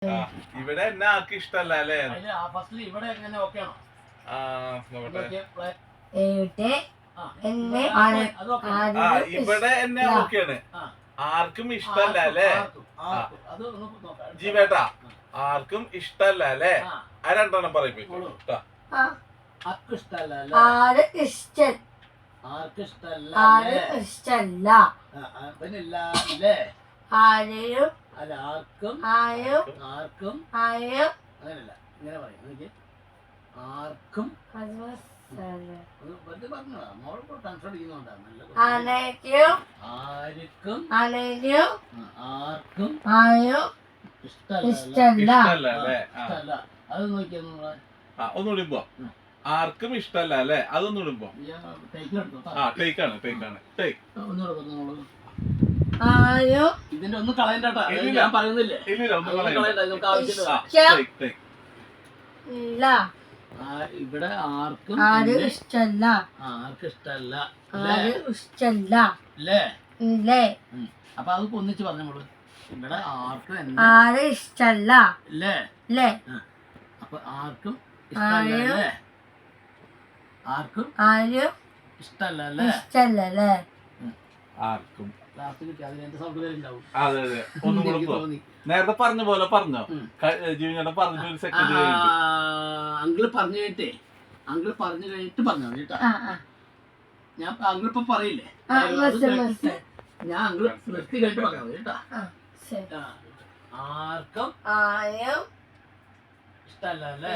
ഇവിടെ എന്നെ ആർക്ക് ഇഷ്ടല്ല അല്ലേ? ഇവിടെ എങ്ങനെ ഓക്കെയാണോ? ഇവിടെ എന്നെ ഓക്കെയാണ്, ആർക്കും ഇഷ്ടല്ല അല്ലേ? ജീവേട്ടാ ആർക്കും ഇഷ്ടല്ല അല്ലേ? ആ രണ്ടെണ്ണം പറയിപ്പിക്കും. ആരെയും അല്ല ആർക്കും ആർക്കും അങ്ങനല്ല, ഇങ്ങനെ പറയും. എനിക്ക് ആർക്കും ഇഷ്ടല്ല അല്ലേ? അത് നോക്കിയാ ഒന്നുകൂടി പോ. ആർക്കും ഇഷ്ടല്ല അല്ലേ? അതൊന്നുകൂടി പോ. ടേക്കാണ് ഇതിന്റെ ഒന്നും കളയണ്ട, ഞാൻ പറയുന്നില്ലേ. ഇവിടെ ആർക്കും ഇഷ്ടല്ല അല്ലേ? അപ്പൊ അത് ഒന്നിച്ച് പറഞ്ഞോളൂ. ഇവിടെ ആർക്കും ഇഷ്ടല്ല അല്ലേ? അപ്പൊ ആർക്കും ഇഷ്ടല്ലേ? ആർക്കും ഇഷ്ടല്ലേ? ആർക്കും അതെ അതെ. ഒന്നും കൂടെ നേരത്തെ പറഞ്ഞ പോലെ പറഞ്ഞോ. ജീവൻ പറഞ്ഞിട്ട് ഒരു സെക്കൻഡ് അങ്കിള് പറഞ്ഞു കഴിഞ്ഞിട്ട് പറഞ്ഞോ കേട്ടാ. ഞാൻ അങ്കിൾ ഇപ്പൊ പറയില്ലേ, ഞാൻ അങ്കിള് നിർത്തി കഴിഞ്ഞിട്ട് പറഞ്ഞോ കേട്ടാ. ആർക്കും ഇഷ്ടല്ലേ?